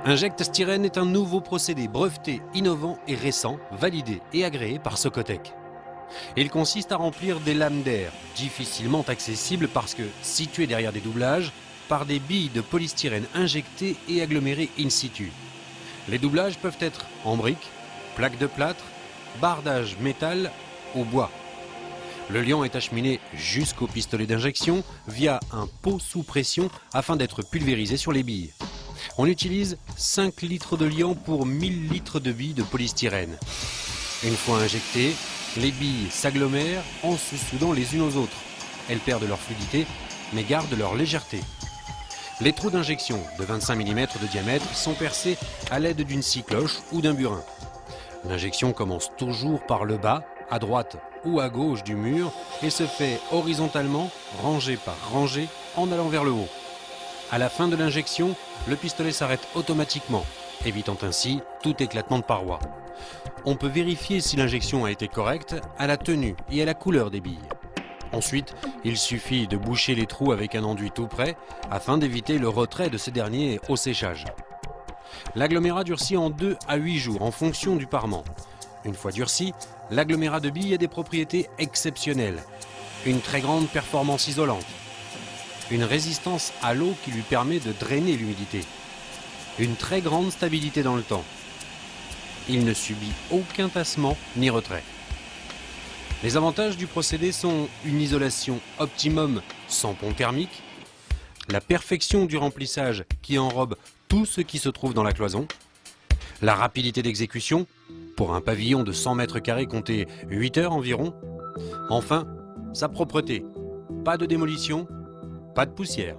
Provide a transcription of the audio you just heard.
Inject Styrène est un nouveau procédé breveté, innovant et récent, validé et agréé par Socotec. Il consiste à remplir des lames d'air, difficilement accessibles parce que situées derrière des doublages, par des billes de polystyrène injectées et agglomérées in situ. Les doublages peuvent être en briques, plaques de plâtre, bardage métal ou bois. Le liant est acheminé jusqu'au pistolet d'injection via un pot sous pression afin d'être pulvérisé sur les billes. On utilise 5 litres de liant pour 1000 litres de billes de polystyrène. Une fois injectées, les billes s'agglomèrent en se soudant les unes aux autres. Elles perdent leur fluidité, mais gardent leur légèreté. Les trous d'injection de 25 mm de diamètre sont percés à l'aide d'une scie cloche ou d'un burin. L'injection commence toujours par le bas, à droite ou à gauche du mur, et se fait horizontalement, rangée par rangée, en allant vers le haut. À la fin de l'injection, le pistolet s'arrête automatiquement, évitant ainsi tout éclatement de paroi. On peut vérifier si l'injection a été correcte à la tenue et à la couleur des billes. Ensuite, il suffit de boucher les trous avec un enduit tout prêt afin d'éviter le retrait de ces derniers au séchage. L'agglomérat durcit en 2 à 8 jours en fonction du parement. Une fois durci, l'agglomérat de billes a des propriétés exceptionnelles. Une très grande performance isolante. Une résistance à l'eau qui lui permet de drainer l'humidité. Une très grande stabilité dans le temps. Il ne subit aucun tassement ni retrait. Les avantages du procédé sont une isolation optimum sans pont thermique, la perfection du remplissage qui enrobe tout ce qui se trouve dans la cloison, la rapidité d'exécution, pour un pavillon de 100 mètres carrés comptez 8 heures environ, enfin, sa propreté, pas de démolition, pas de poussière.